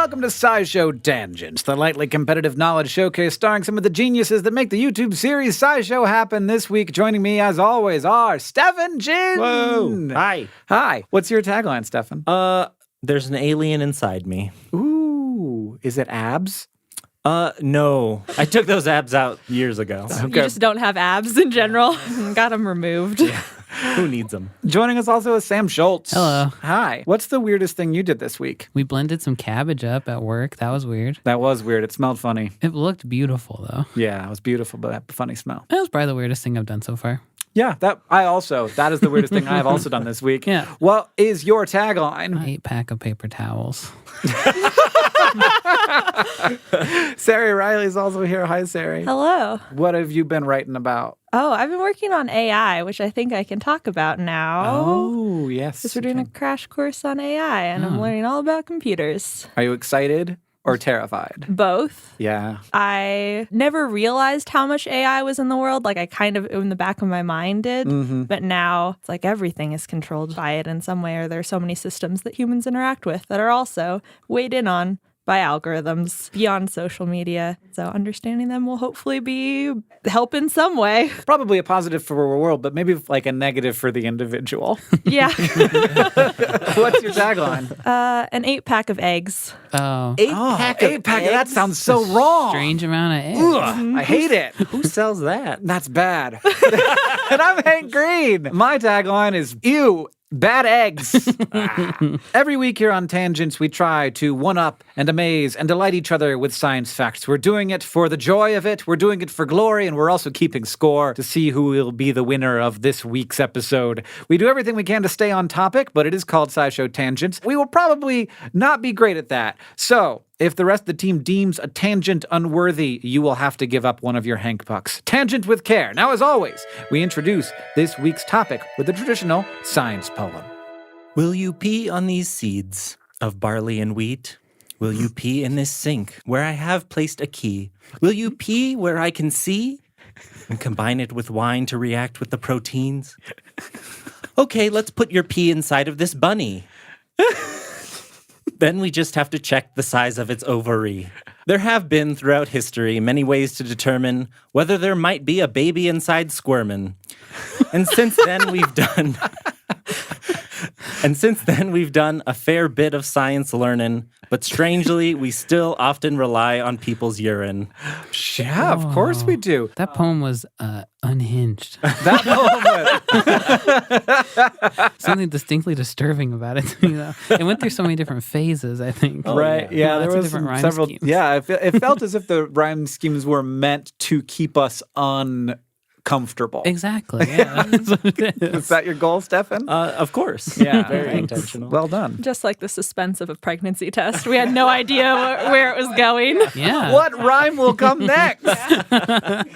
welcome to SciShow Tangents, the lightly competitive knowledge showcase starring some of the geniuses that make the YouTube series SciShow happen. This week, joining me, as always, are Stefan Jin. Whoa. Hi. Hi. What's your tagline, Stefan? There's an alien inside me. Ooh, is it abs? No. I took those abs out years ago. You just don't have abs in general. Got them removed. Yeah. Who needs them? Joining us also is Sam Schultz. Hello. Hi. What's the weirdest thing you did this week? We blended some cabbage up at work. That was weird. That was weird. It smelled funny. It looked beautiful, though. Yeah, it was beautiful, but that funny smell. That was probably the weirdest thing I've done so far. Yeah, that is the weirdest thing I've also done this week. Yeah. What is your tagline? 8-pack of paper towels. Sari Riley's also here. Hi, Sari. Hello. What have you been writing about? Oh, I've been working on AI, which I think I can talk about now. Oh, yes. Because we're doing a crash course on AI, and I'm learning all about computers. Are you excited or terrified? Both. Yeah. I never realized how much AI was in the world. Like, I kind of, in the back of my mind did. Mm-hmm. But now, it's like everything is controlled by it in some way, or there are so many systems that humans interact with that are also weighed in on by algorithms beyond social media. So understanding them will hopefully be help in some way. Probably a positive for the world, but maybe like a negative for the individual. Yeah. What's your tagline? An 8-pack of eggs. Oh. 8-pack of that sounds so wrong. Strange amount of eggs. Ugh, I hate it. Who sells that? That's bad. And I'm Hank Green. My tagline is, ew, bad eggs. Every week here on Tangents, we try to one-up and amaze and delight each other with science facts. We're doing it for the joy of it, we're doing it for glory, and we're also keeping score to see who will be the winner of this week's episode. We do everything we can to stay on topic, but it is called SciShow Tangents. We will probably not be great at that. So, if the rest of the team deems a tangent unworthy, you will have to give up one of your Hank Pucks. Tangent with care. Now, as always, we introduce this week's topic with the traditional science poem. Will you pee on these seeds of barley and wheat? Will you pee in this sink where I have placed a key? Will you pee where I can see and combine it with wine to react with the proteins? Okay, let's put your pee inside of this bunny. Then we just have to check the size of its ovary. There have been, throughout history, many ways to determine whether there might be a baby inside squirmin'. And since then, we've done a fair bit of science learning, but strangely, we still often rely on people's urine. Yeah, of course we do. That poem was unhinged. That poem was... Something distinctly disturbing about it to me, though. It went through so many different phases, I think. Right, yeah, there was different rhyme several... schemes. Yeah, it felt as if the rhyme schemes were meant to keep us uncomfortable. Exactly, yeah. That's what it is. Is that your goal, Stefan? Of course. Yeah, Very intentional. Well done. Just like the suspense of a pregnancy test. We had no idea where it was going. Yeah. What rhyme will come next?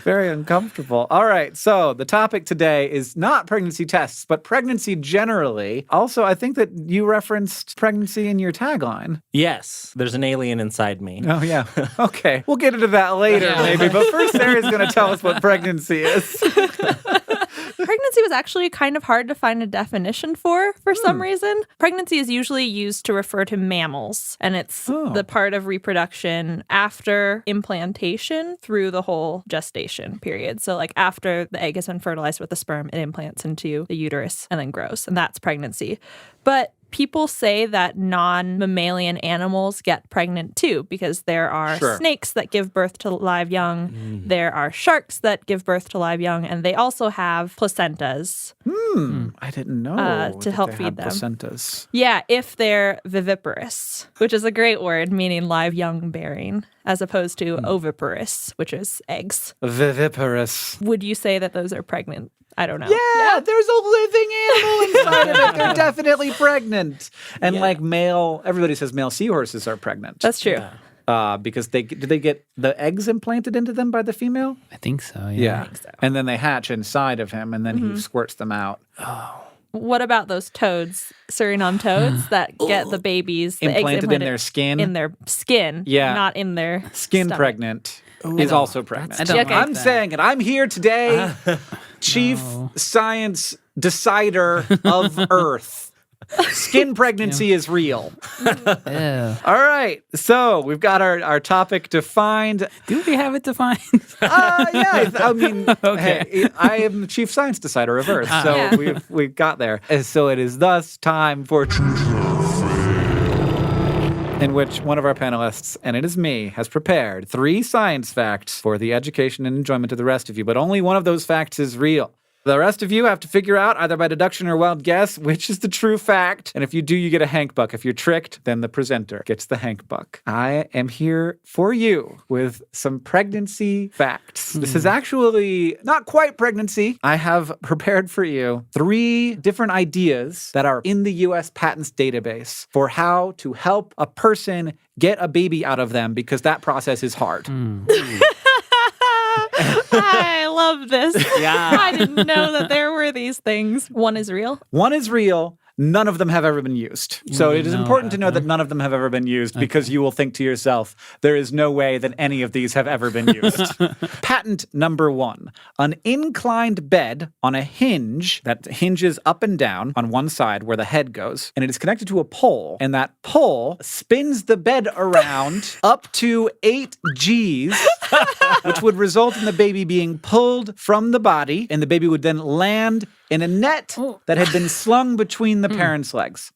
Very uncomfortable. All right, so the topic today is not pregnancy tests, but pregnancy generally. Also, I think that you referenced pregnancy in your tagline. Yes, there's an alien inside me. Oh, yeah. Okay. We'll get into that later, maybe. But first, Sarah's going to tell us what pregnancy is. Pregnancy was actually kind of hard to find a definition for some reason. Pregnancy is usually used to refer to mammals, and it's the part of reproduction after implantation through the whole gestation period. So like after the egg has been fertilized with the sperm, it implants into the uterus and then grows, and that's pregnancy. But people say that non-mammalian animals get pregnant too, because there are snakes that give birth to live young, there are sharks that give birth to live young, and they also have placentas. I didn't know to help feed them. Placentas. Yeah, if they're viviparous, which is a great word meaning live young bearing, as opposed to oviparous, which is eggs. Viviparous. Would you say that those are pregnant? I don't know. Yeah, there's a living animal inside of it. They're definitely pregnant. And like everybody says male seahorses are pregnant. That's true. Because do they get the eggs implanted into them by the female? I think so, yeah. Yeah. I think so. And then they hatch inside of him, and then he squirts them out. What about those toads, Suriname toads, that get the babies, the Implanted eggs implanted in their skin? In their skin, not in their Skin stomach. pregnant is also pregnant. I don't like I'm that. saying it. I'm here today, chief science decider of Earth. Skin pregnancy is real. Ew. All right. So we've got our topic defined. Do we have it defined? Yeah. I mean, Okay. hey, I am the chief science decider of Earth. So Yeah. we've got there. And so it is thus time for in which one of our panelists, and it is me, has prepared 3 science facts for the education and enjoyment of the rest of you. But only one of those facts is real. The rest of you have to figure out, either by deduction or wild guess, which is the true fact. And if you do, you get a Hank Buck. If you're tricked, then the presenter gets the Hank Buck. I am here for you with some pregnancy facts. This is actually not quite pregnancy. I have prepared for you 3 different ideas that are in the U.S. patents database for how to help a person get a baby out of them, because that process is hard. I love this. Yeah. I didn't know that there were these things. One is real. One is real. None of them have ever been used. So it is know important to about know that them. none of them have ever been used, because you will think to yourself, there is no way that any of these have ever been used. Patent number 1, an inclined bed on a hinge that hinges up and down on one side where the head goes, and it is connected to a pole, and that pole spins the bed around up to 8 Gs, which would result in the baby being pulled from the body, and the baby would then land in a net that had been slung between the parents' legs.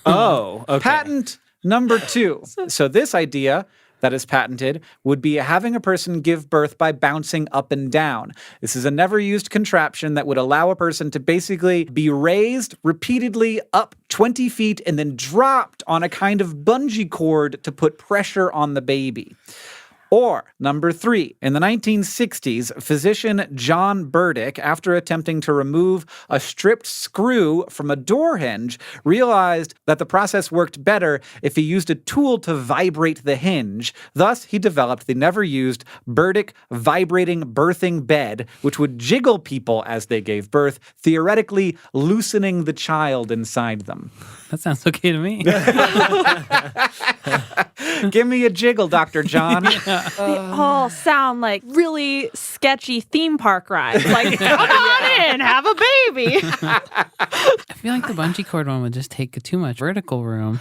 Oh, okay. Patent number 2. So this idea that is patented would be having a person give birth by bouncing up and down. This is a never-used contraption that would allow a person to basically be raised repeatedly up 20 feet and then dropped on a kind of bungee cord to put pressure on the baby. Or, number 3, in the 1960s, physician John Burdick, after attempting to remove a stripped screw from a door hinge, realized that the process worked better if he used a tool to vibrate the hinge. Thus, he developed the never-used Burdick vibrating birthing bed, which would jiggle people as they gave birth, theoretically loosening the child inside them. That sounds okay to me. Give me a jiggle, Dr. John. They all sound like really sketchy theme park rides. Like, come on in, have a baby. I feel like the bungee cord one would just take too much vertical room.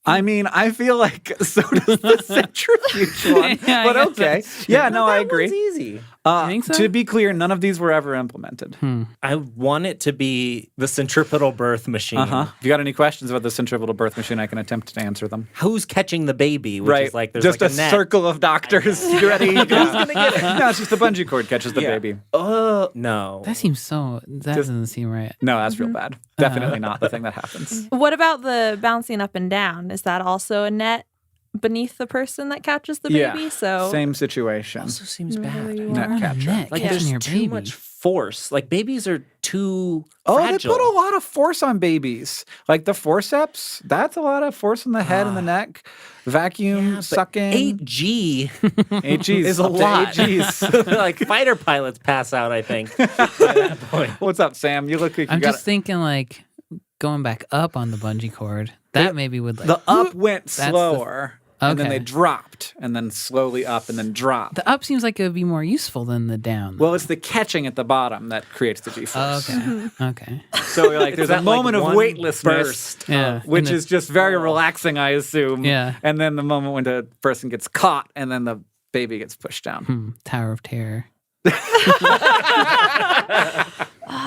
I mean, I feel like so does the centrifuge one. Yeah, I But guess okay. that's Yeah, no, I agree. It's easy. think so? To be clear, none of these were ever implemented. I want it to be the centripetal birth machine. If you got any questions about the centripetal birth machine, I can attempt to answer them. Who's catching the baby? Which Right. is like there's just like a net. circle of doctors. You ready? Who's going to get it? No, it's just the bungee cord catches the Yeah. baby. No. That seems that doesn't seem right. No, that's real bad. Definitely not the thing that happens. What about the bouncing up and down? Is that also a net beneath the person that catches the baby? Yeah. So Same situation. Also seems wherever bad. you Net are. catcher. Net Like catching there's your too baby. much force. Like babies are too Oh, fragile. they put a lot of force on babies. Like the forceps, that's a lot of force on the head and the neck. Vacuum But sucking. 8G 8 Gs is a up to lot. 8 Gs. like fighter pilots pass out, I think, by that point. What's up, Sam? You look like you I'm got just thinking like going back up on the bungee cord. That maybe would like the up went That's the- slower, and then Okay. they dropped, and then slowly up, and then dropped. the up seems like it would be more useful than the down. Well, it's the catching at the bottom that creates the G-force. Okay. So you're like, there's a that, like, moment of one weightlessness, burst. Yeah. which And is just very relaxing, I assume. Yeah. And then the moment when the person gets caught, and then the baby gets pushed down. Tower of Terror.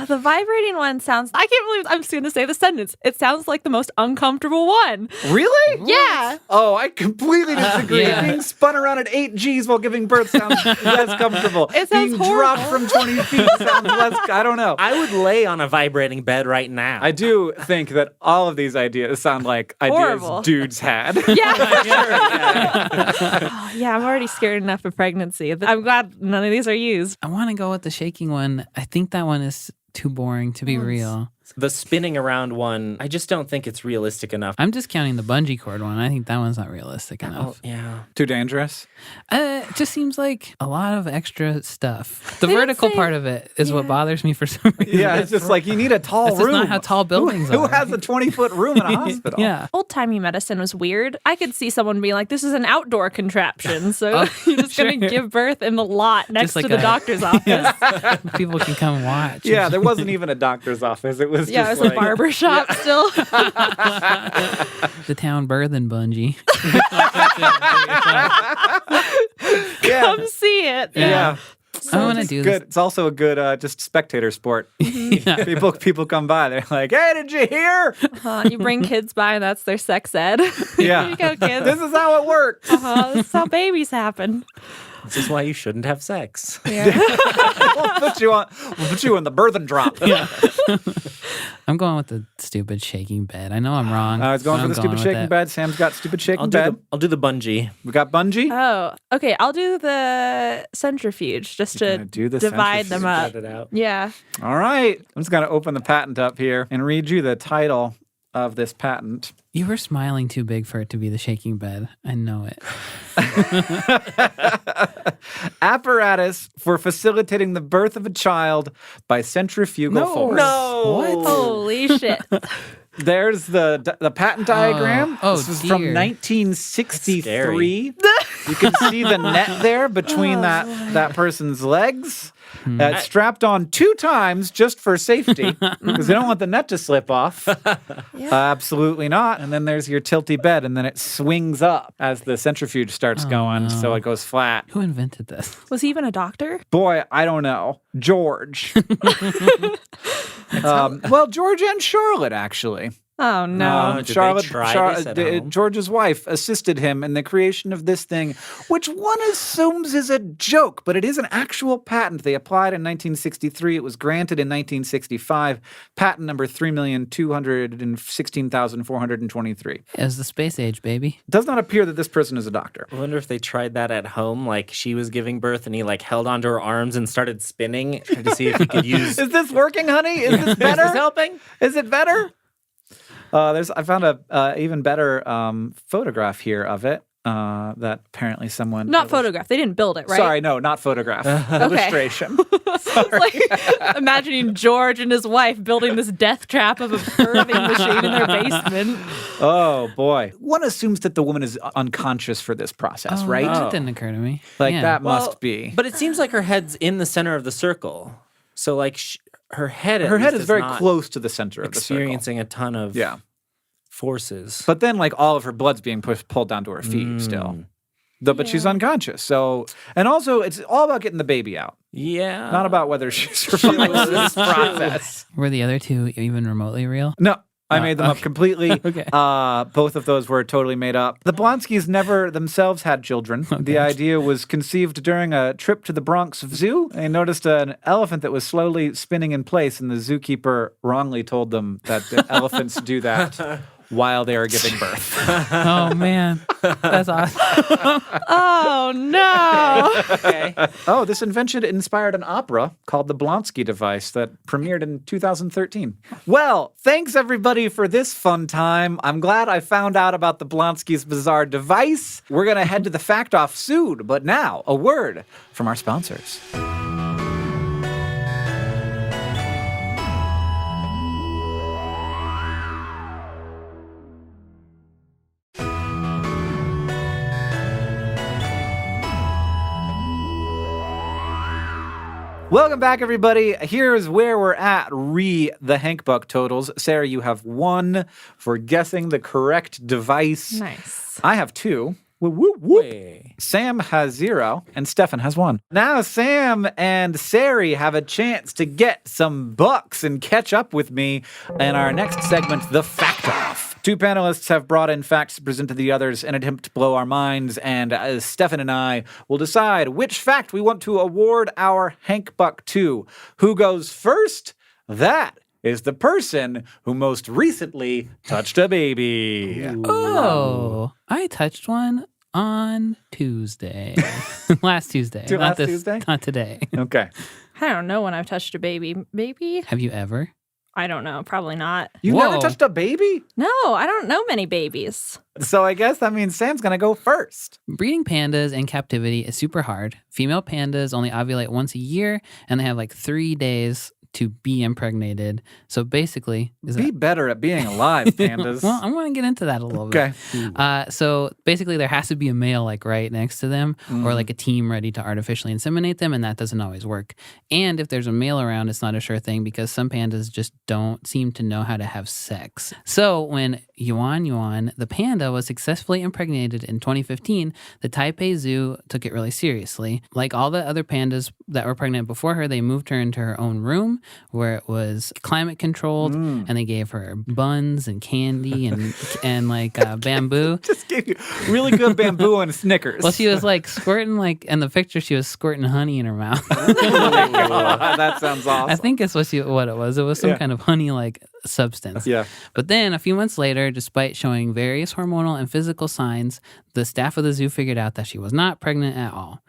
The vibrating one sounds. I can't believe I'm going to say the sentence. It sounds like the most uncomfortable one. Really? Yeah. Oh, I completely disagree. Yeah. Being spun around at 8 Gs while giving birth sounds less comfortable. It sounds Being horrible. dropped from 20 feet sounds less. I don't know. I would lay on a vibrating bed right now. I do think that all of these ideas sound like ideas Horrible. dudes had. Yeah. Oh, yeah, I'm already scared enough of pregnancy. I'm glad none of these are used. I want to go with the shaking one. I think that one is too boring to be real. The spinning around one, I just don't think it's realistic enough. I'm discounting the bungee cord one. I think that one's not realistic enough. Yeah. Too dangerous? It just seems like a lot of extra stuff. The They didn't vertical say- part of it is what bothers me for some reason. Yeah, it's just like you need a tall That's just room. not how tall buildings Who are. has a 20-foot room in a hospital? Yeah. Old-timey medicine was weird. I could see someone being like, this is an outdoor contraption. So Oh, you're just going to sure. give birth in the lot next like to the a- doctor's office. People can come watch. Yeah, there wasn't even a doctor's office. It was Yeah, just it was like, a barber shop still. The town birthing bungee. yeah. Come see it. Yeah. I want to It's do good. this. It's also a good just spectator sport. Yeah. People come by. They're like, "Hey, did you hear? You bring kids by, and that's their sex ed. Yeah. Here you go, kids. This is how it works." This is how babies happen. This is why you shouldn't have sex. Yeah. We'll put you in the birthing drop. Yeah. I'm going with the stupid shaking bed. I know I'm wrong. I was going but for I'm the stupid with shaking it. bed. Sam's got stupid shaking I'll bed. do the bungee. We got bungee. Oh, okay. I'll do the centrifuge just You're to gonna do the divide them up. Cut it out. Yeah. All right. I'm just gonna open the patent up here and read you the title of this patent. You were smiling too big for it to be the shaking bed. I know it. Apparatus for facilitating the birth of a child by centrifugal force. No. Holy shit. There's the patent diagram. Oh, This is from dear. 1963. You can see the net there between that person's legs. It's strapped on 2 times just for safety because they don't want the net to slip off. Absolutely not. And then there's your tilty bed, and then it swings up as the centrifuge starts going, so it goes flat. Who invented this? Was he even a doctor? Boy, I don't know. George. Well, George and Charlotte, actually. Oh, no. Did they try this at home? George's wife assisted him in the creation of this thing, which one assumes is a joke, but it is an actual patent. They applied in 1963. It was granted in 1965. Patent number 3,216,423. It was the space age, baby. It does not appear that this person is a doctor. I wonder if they tried that at home. Like she was giving birth and he like held onto her arms and started spinning to see if he could use. Is this working, honey? Is this better? Is this helping? Is it better? I found a even better photograph here of it that apparently someone Not photograph. They didn't build it, right? Sorry, no, not photograph. Illustration. Like, imagining George and his wife building this death trap of a birthing machine in their basement. Oh boy, one assumes that the woman is unconscious for this process, right? That didn't occur to me. Like Yeah. that Well, must be. But it seems like her head's in the center of the circle. So like her head. At her head least is very not close to the center of the circle. experiencing a ton of forces. But then, like all of her blood's being pulled down to her feet still. But she's unconscious. So, and also, it's all about getting the baby out, Yeah. not about whether she survives this process. Were the other two even remotely real? No. I made them up completely. Okay. Both of those were totally made up. The Blonskys never themselves had children. The idea was conceived during a trip to the Bronx Zoo. They noticed an elephant that was slowly spinning in place, and the zookeeper wrongly told them that the elephants do that while they are giving birth. Oh, man. That's awesome. Oh, no. Okay. Oh, this invention inspired an opera called the Blonsky device that premiered in 2013. Well, thanks everybody for this fun time. I'm glad I found out about the Blonsky's bizarre device. We're going to head to the fact off soon, but now a word from our sponsors. Welcome back, everybody. Here's where we're at. The Hank Buck totals. Sarah, you have 1 for guessing the correct device. Nice. I have 2. Whoop, whoop, whoop. Hey. Sam has 0, and Stefan has 1. Now Sam and Sari have a chance to get some bucks and catch up with me in our next segment, The Fact Off. 2 panelists have brought in facts to present to the others in an attempt to blow our minds, and Stefan and I will decide which fact we want to award our Hank Buck to. Who goes first? That is the person who most recently touched a baby. Oh, I touched one on Tuesday. Last Tuesday. Last Tuesday? Not today. Okay. I don't know when I've touched a baby. Baby? Have you ever? I don't know. Probably not. You Whoa. never touched a baby? No, I don't know many babies. So I guess that means Sam's going to go first. Breeding pandas in captivity is super hard. Female pandas only ovulate once a year, and they have like 3 days to be impregnated. So basically, Be better at being alive, pandas. well, I'm going to get into that a little bit. So basically, there has to be a male like right next to them, or like a team ready to artificially inseminate them, and that doesn't always work. And if there's a male around, it's not a sure thing because some pandas just don't seem to know how to have sex. So when Yuan, the panda, was successfully impregnated in 2015, the Taipei Zoo took it really seriously. Like all the other pandas that were pregnant before her, they moved her into her own room where it was climate controlled, and they gave her buns and candy and like bamboo. Just gave you really good bamboo and Snickers. Well, she was like squirting, like in the picture, she was squirting honey in her mouth. That sounds awesome. I think it's what it was. It was some kind of honey-like substance. Yeah. But then a few months later, despite showing various hormonal and physical signs, the staff of the zoo figured out that she was not pregnant at all.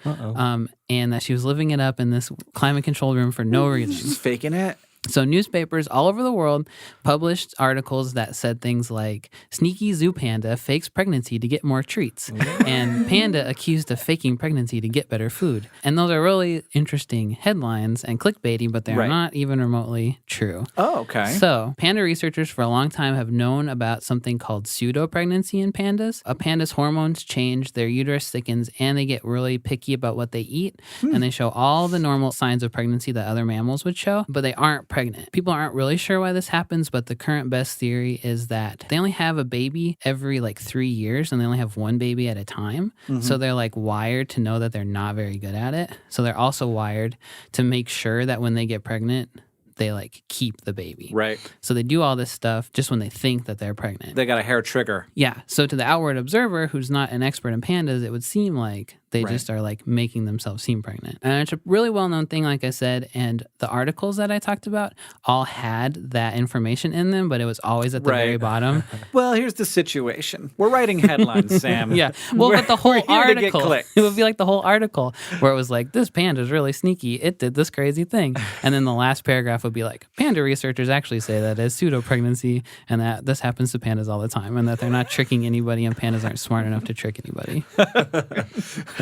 And that she was living it up in this climate-controlled room for no reason. She's faking it. So newspapers all over the world published articles that said things like, sneaky zoo panda fakes pregnancy to get more treats, and panda accused of faking pregnancy to get better food. And those are really interesting headlines and clickbaity, but they're not even remotely true. Oh, okay. So panda researchers for a long time have known about something called pseudopregnancy in pandas. A panda's hormones change, their uterus thickens, and they get really picky about what they eat, and they show all the normal signs of pregnancy that other mammals would show, but they aren't pregnant. People aren't really sure why this happens, but the current best theory is that they only have a baby every like 3 years, and they only have one baby at a time. So they're like wired to know that they're not very good at it. So they're also wired to make sure that when they get pregnant, they like keep the baby. Right. So they do all this stuff just when they think that they're pregnant. They got a hair trigger. Yeah. So to the outward observer who's not an expert in pandas, it would seem like they just are like making themselves seem pregnant. And it's a really well-known thing, like I said, and the articles that I talked about all had that information in them, but it was always at the very bottom. Well, here's the situation. We're writing headlines, Sam. Yeah. Well, but the whole we're here to get article, clicks. it would be like the whole article where it was like, this panda is really sneaky. It did this crazy thing. And then the last paragraph would be like, panda researchers actually say that it's pseudopregnancy and that this happens to pandas all the time and that they're not tricking anybody and pandas aren't smart enough to trick anybody.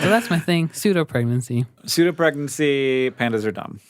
So that's my thing, pseudopregnancy. Pseudopregnancy, pandas are dumb.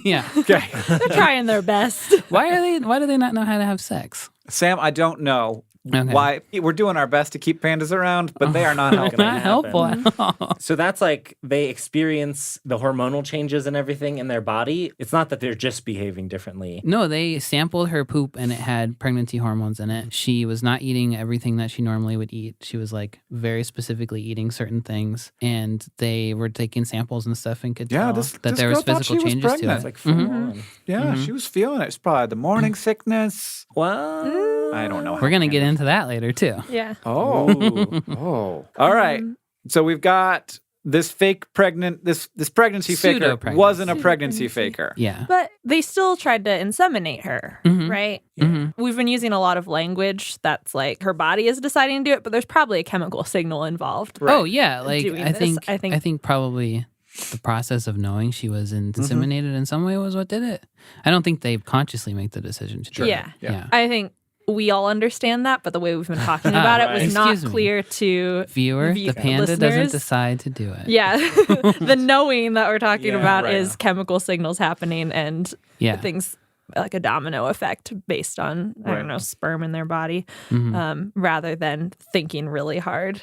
Yeah. Okay. They're trying their best. Why do they not know how to have sex? Sam, I don't know Okay. why. We're doing our best to keep pandas around, but they are not helping. Not helpful at all. So that's like they experience the hormonal changes and everything in their body. It's not that they're just behaving differently. No, they sampled her poop and it had pregnancy hormones in it. She was not eating everything that she normally would eat. She was like very specifically eating certain things, and they were taking samples and stuff and could tell that there was physical changes to it. It's like full on. Yeah, she was feeling it. It's probably the morning sickness. Well, I don't know. We're going to get into that later too. Yeah. Oh. All right. So we've got this fake this pregnancy faker Pseudo-pregnancy. wasn't a pregnancy faker. Yeah. But they still tried to inseminate her, right? We've been using a lot of language that's like her body is deciding to do it, but there's probably a chemical signal involved. Oh yeah, like doing I this. think probably the process of knowing she was inseminated in some way was what did it. I don't think they consciously make the decision to do Yeah. it. Yeah. I think we all understand that, but the way we've been talking about it was not Excuse me. clear to Viewer, the panda doesn't listeners. decide to do it. Yeah. The knowing that we're talking about right. is chemical signals happening and Yeah. things like a domino effect based on, I don't know, sperm in their body, rather than thinking really hard.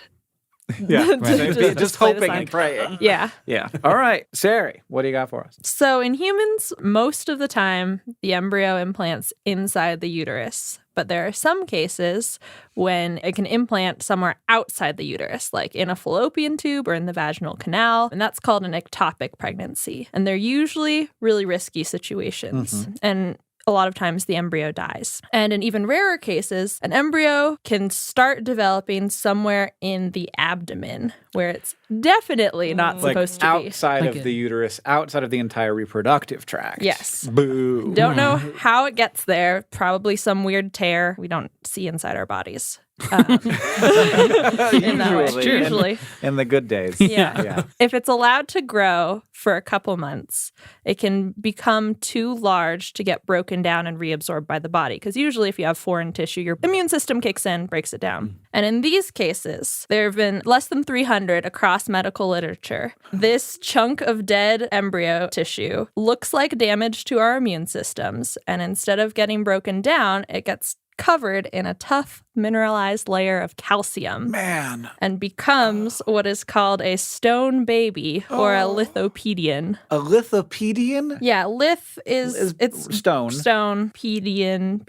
Yeah. Just Just play the hoping sign. and praying. Yeah. Yeah. All right. Sari, what do you got for us? So in humans, most of the time, the embryo implants inside the uterus. But there are some cases when it can implant somewhere outside the uterus, like in a fallopian tube or in the vaginal canal. And that's called an ectopic pregnancy. And they're usually really risky situations. And a lot of times the embryo dies. And in even rarer cases, an embryo can start developing somewhere in the abdomen where it's definitely not supposed to be. Outside Like of the uterus, outside of the entire reproductive tract. Yes. Boo. Don't know how it gets there. Probably some weird tear. We don't see inside our bodies. in that way. Usually. In the good days. Yeah. If it's allowed to grow for a couple months, it can become too large to get broken down and reabsorbed by the body. Because usually if you have foreign tissue, your immune system kicks in, breaks it down. And in these cases, there have been less than 300 across medical literature. This chunk of dead embryo tissue looks like damage to our immune systems. And instead of getting broken down, it gets covered in a tough mineralized layer of calcium. Man. And becomes what is called a stone baby or a lithopedion. A lithopedion? Yeah, lith is it's stone. Stone, pedion,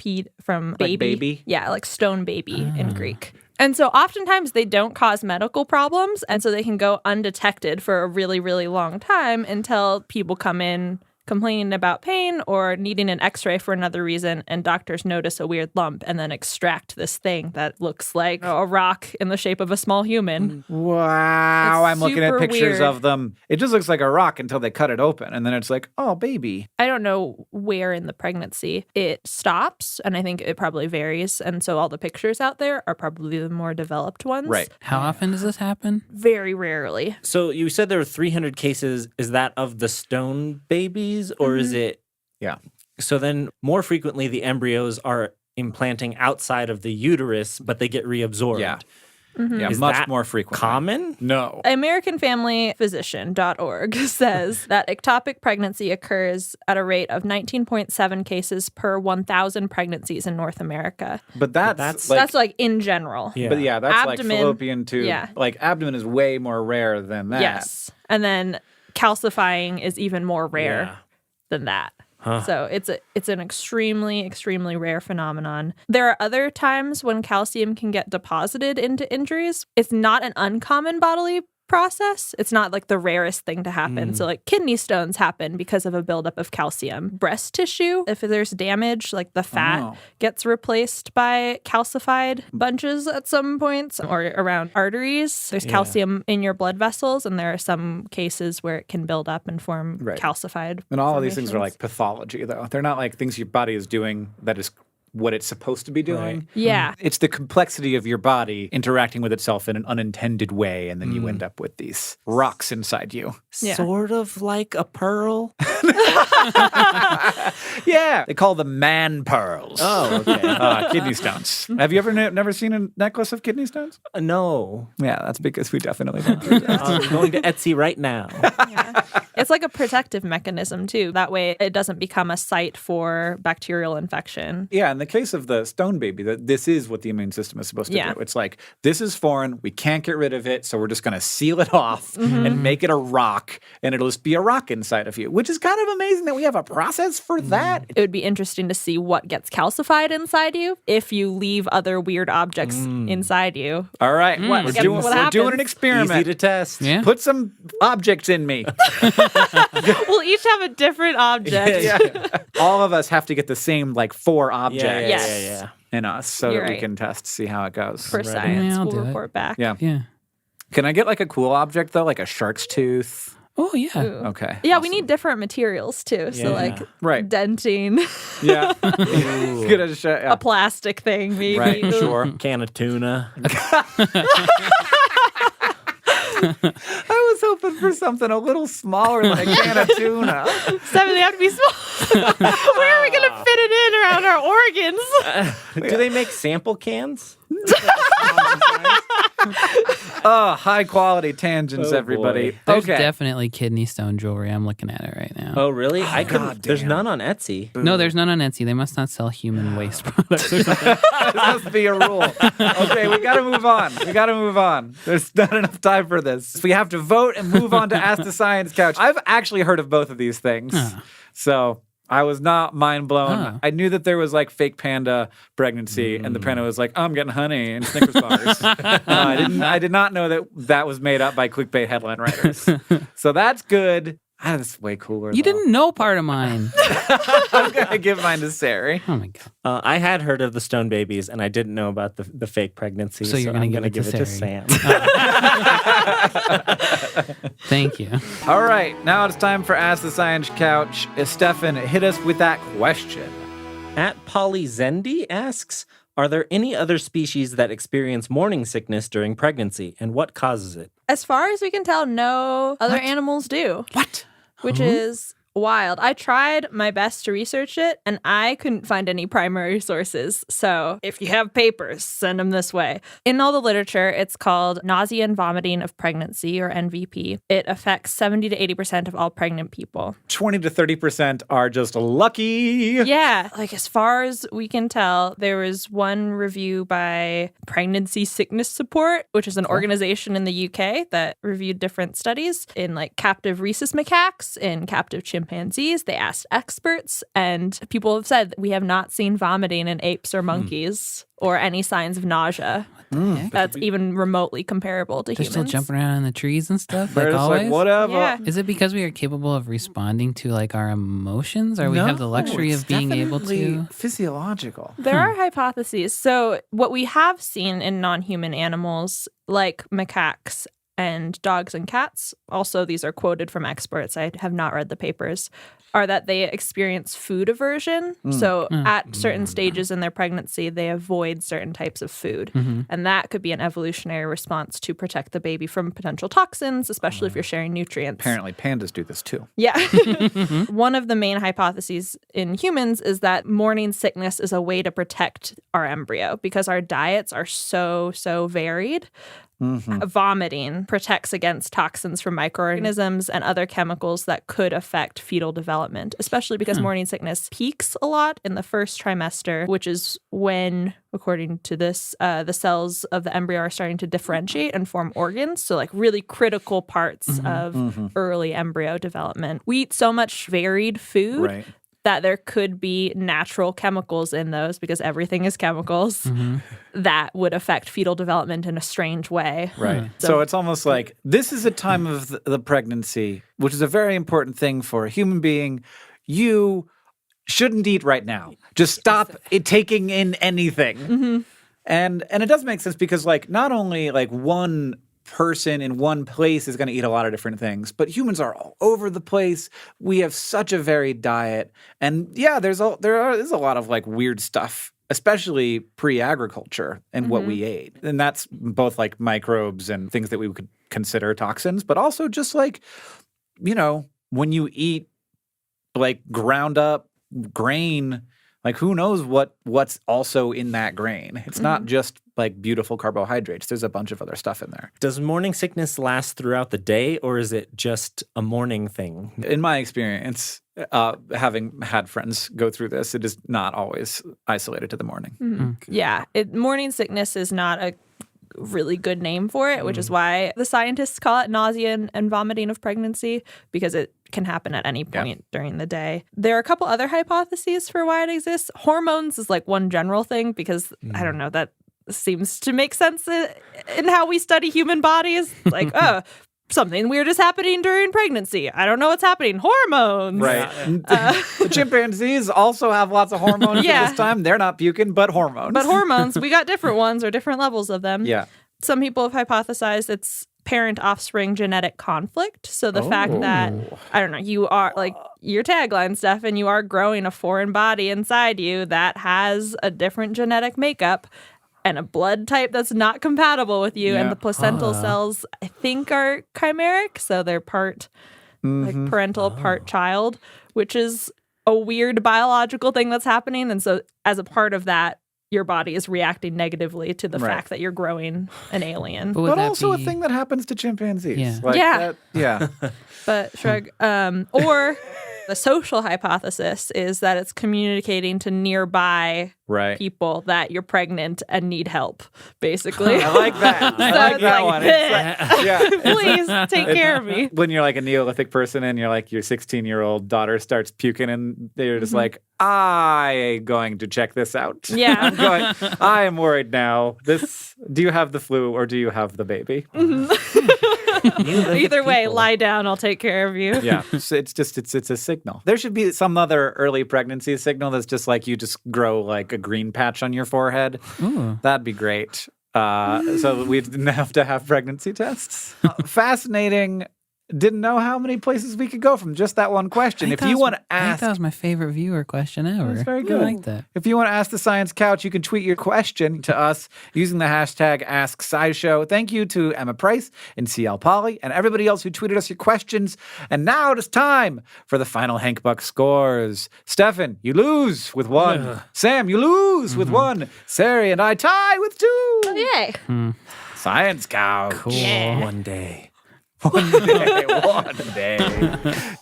from baby. Like baby? Yeah, like stone baby in Greek. And so oftentimes they don't cause medical problems, and so they can go undetected for a really, really long time until people come in complaining about pain or needing an x-ray for another reason, and doctors notice a weird lump and then extract this thing that looks like a rock in the shape of a small human. Wow, I'm looking at super pictures weird. of them. It just looks like a rock until they cut it open, and then it's like, oh, baby. I don't know where in the pregnancy it stops, and I think it probably varies, and so all the pictures out there are probably the more developed ones. Right. How often does this happen? Very rarely. So you said there were 300 cases. Is that of the stone babies, or is it? Yeah. So then more frequently the embryos are implanting outside of the uterus, but they get reabsorbed. Yeah. Yeah, Is much that more frequent. Common? No. AmericanFamilyPhysician.org says that ectopic pregnancy occurs at a rate of 19.7 cases per 1,000 pregnancies in North America. But that's That's like in general. Yeah. But yeah, that's Abdomen, like fallopian tube. yeah. Like abdomen is way more rare than that. Yes. And then calcifying is even more rare Yeah. than that. Huh. So it's an extremely, extremely rare phenomenon. There are other times when calcium can get deposited into injuries. It's not an uncommon bodily process. It's not like the rarest thing to happen. So like kidney stones happen because of a buildup of calcium. Breast tissue, if there's damage, like the fat gets replaced by calcified bunches at some points or around arteries. There's calcium in your blood vessels, and there are some cases where it can build up and form calcified. And all of these things are formations. like pathology, though. They're not like things your body is doing that is what it's supposed to be doing. Yeah. It's the complexity of your body interacting with itself in an unintended way, and then you end up with these rocks inside you. Yeah. Sort of like a pearl. Yeah. They call them man pearls. Oh, okay. Kidney stones. Have you ever never seen a necklace of kidney stones? No. Yeah, that's because we definitely don't. I'm going to Etsy right now. It's like a protective mechanism, too. That way it doesn't become a site for bacterial infection. Yeah, in the case of the stone baby, this is what the immune system is supposed to do. It's like, this is foreign, we can't get rid of it, so we're just going to seal it off and make it a rock, and it'll just be a rock inside of you, which is kind of amazing that we have a process for that. It would be interesting to see what gets calcified inside you if you leave other weird objects inside you. All right, we're What doing happens? an experiment. Easy to test. Yeah. Put some objects in me. We'll each have a different object. Yeah. All of us have to get the same, like, 4 objects Yes. in us so You're that we right. can test, see how it goes. For Right. science. Yeah, I'll we'll do it. report back. Yeah. Yeah. Can I get, like, a cool object, though? Like a shark's tooth? Oh, yeah. Okay. Yeah, we need different materials, too. So, Yeah. like, Right. denting, Yeah. Get a a plastic thing, maybe. Right, sure. Can of tuna. I was hoping for something a little smaller than a can of tuna. Seven, they have to be small. Where are we going to fit it in around our organs? Do they make sample cans? Oh, high quality tangents, Oh, everybody. boy. There's Okay. definitely kidney stone jewelry. I'm looking at it right now. Oh, really? I couldn't. God There's damn. none on Etsy. No, there's none on Etsy. They must not sell human waste products or something. This must be a rule. Okay, we got to move on. There's not enough time for this. We have to vote and move on to Ask the Science Couch. I've actually heard of both of these things. So I was not mind blown. Huh. I knew that there was like fake panda pregnancy, and the panda was like, "Oh, I'm getting honey and Snickers bars." I did not know that was made up by clickbait headline writers. So that's good. That's way cooler. You though. didn't know part of mine. I'm gonna give mine to Sari. Oh, my God. I had heard of the stone babies, and I didn't know about the fake pregnancy. So you're gonna I'm give gonna it to give it to Sari. Sam. Thank you. All right, now it's time for Ask the Science Couch. Stefan, hit us with that question. At Polly Zendi asks, Are there any other species that experience morning sickness during pregnancy, and what causes it? As far as we can tell, no other animals do. What? Which is wild. I tried my best to research it, and I couldn't find any primary sources. So if you have papers, send them this way. In all the literature, it's called nausea and vomiting of pregnancy, or NVP. It affects 70 to 80% of all pregnant people. 20 to 30% are just lucky. Yeah, like as far as we can tell, there was one review by Pregnancy Sickness Support, which is an organization in the UK that reviewed different studies in like captive rhesus macaques, in captive chimpanzees. They asked experts, and people have said that we have not seen vomiting in apes or monkeys or any signs of nausea. That's even remotely comparable to They're humans. still jumping around in the trees and stuff, They're like just always. like, whatever. Yeah. Is it because we are capable of responding to like our emotions, or we have the luxury it's of being able definitely to? physiological. There are hypotheses. So what we have seen in non-human animals, like macaques and dogs and cats, also these are quoted from experts, I have not read the papers, are that they experience food aversion. So at certain stages in their pregnancy, they avoid certain types of food. And that could be an evolutionary response to protect the baby from potential toxins, especially if you're sharing nutrients. Apparently, pandas do this too. Yeah. One of the main hypotheses in humans is that morning sickness is a way to protect our embryo because our diets are so varied. Vomiting protects against toxins from microorganisms and other chemicals that could affect fetal development, especially because morning sickness peaks a lot in the first trimester, which is when, according to this, the cells of the embryo are starting to differentiate and form organs. So like really critical parts of early embryo development. We eat so much varied food that there could be natural chemicals in those, because everything is chemicals, that would affect fetal development in a strange way. Right. So it's almost like this is a time of the pregnancy, which is a very important thing for a human being. You shouldn't eat right now. Just stop taking in anything. And it does make sense because like not only like one person in one place is going to eat a lot of different things, but humans are all over the place. We have such a varied diet, and yeah, there is a lot of like weird stuff, especially pre-agriculture and what we ate, and that's both like microbes and things that we could consider toxins, but also just like, you know, when you eat like ground up grain, like who knows what's also in that grain. It's not just like beautiful carbohydrates. There's a bunch of other stuff in there. Does morning sickness last throughout the day, or is it just a morning thing? In my experience, having had friends go through this, it is not always isolated to the morning. Yeah. Morning sickness is not a really good name for it, which is why the scientists call it nausea and vomiting of pregnancy, because it can happen at any point during the day. There are a couple other hypotheses for why it exists. Hormones is like one general thing because, I don't know, that seems to make sense in how we study human bodies. Like, something weird is happening during pregnancy. I don't know what's happening. Hormones. Right. The chimpanzees also have lots of hormones at this time. They're not puking, but hormones. But hormones, we got different ones or different levels of them. Yeah. Some people have hypothesized it's parent-offspring genetic conflict. So the fact that, I don't know, you are, like your tagline, Stefan, you are growing a foreign body inside you that has a different genetic makeup and a blood type that's not compatible with you. And the placental cells, I think, are chimeric. So they're part like parental, part child, which is a weird biological thing that's happening. And so as a part of that, your body is reacting negatively to the fact that you're growing an alien. But also a thing that happens to chimpanzees. Yeah. Like But shrug. Or the social hypothesis is that it's communicating to nearby people that you're pregnant and need help, basically. I like that. I like that one. It's Please take care of me. When you're like a Neolithic person and you're like your 16-year-old daughter starts puking and they're just like, I'm going to check this out. Yeah. I am worried now. Do you have the flu or do you have the baby? Either way, lie down. I'll take care of you. Yeah. So it's a signal. There should be some other early pregnancy signal that's just like you just grow like a green patch on your forehead. That'd be great. So we didn't have to have pregnancy tests. Fascinating didn't know how many places we could go from just that one question. If you want to I think ask, that was my favorite viewer question ever. That's very good. I like that. if you want to ask the Science Couch, you can tweet your question to us using the hashtag AskSciShow. Thank you to Emma Price and CL Polly and everybody else who tweeted us your questions. And now it is time for the final Hank Buck scores. Stefan, you lose with 1. Sam, you lose with 1. Sari and I tie with 2. Yay. Science Couch. Cool. One day. One day.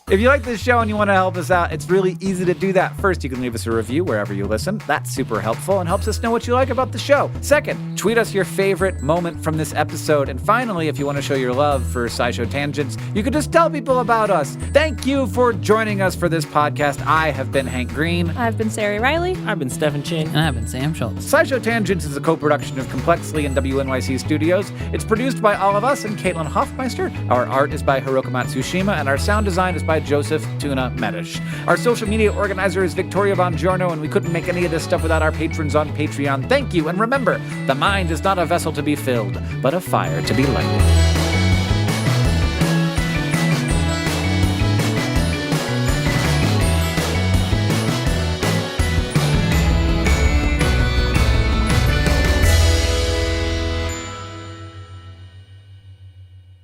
If you like this show and you want to help us out, it's really easy to do that. First, you can leave us a review wherever you listen. That's super helpful and helps us know what you like about the show. Second, tweet us your favorite moment from this episode. And finally, if you want to show your love for SciShow Tangents, you can just tell people about us. Thank you for joining us for this podcast. I have been Hank Green. I've been Sari Riley. I've been Stephen Chin. And I've been Sam Schultz. SciShow Tangents is a co-production of Complexly and WNYC Studios. It's produced by all of us and Caitlin Hoffmeister. Our art is by Hiroka Matsushima, and our sound design is by Joseph Tuna Medish. Our social media organizer is Victoria Bongiorno, and we couldn't make any of this stuff without our patrons on Patreon. Thank you, and remember, the mind is not a vessel to be filled, but a fire to be lighted.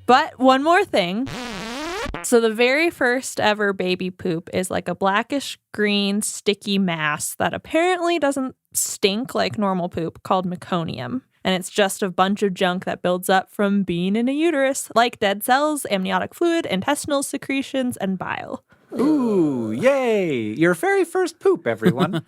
But one more thing. So the very first ever baby poop is like a blackish green sticky mass that apparently doesn't stink like normal poop, called meconium. And it's just a bunch of junk that builds up from being in a uterus, like dead cells, amniotic fluid, intestinal secretions, and bile. Ooh, yay! Your very first poop, everyone.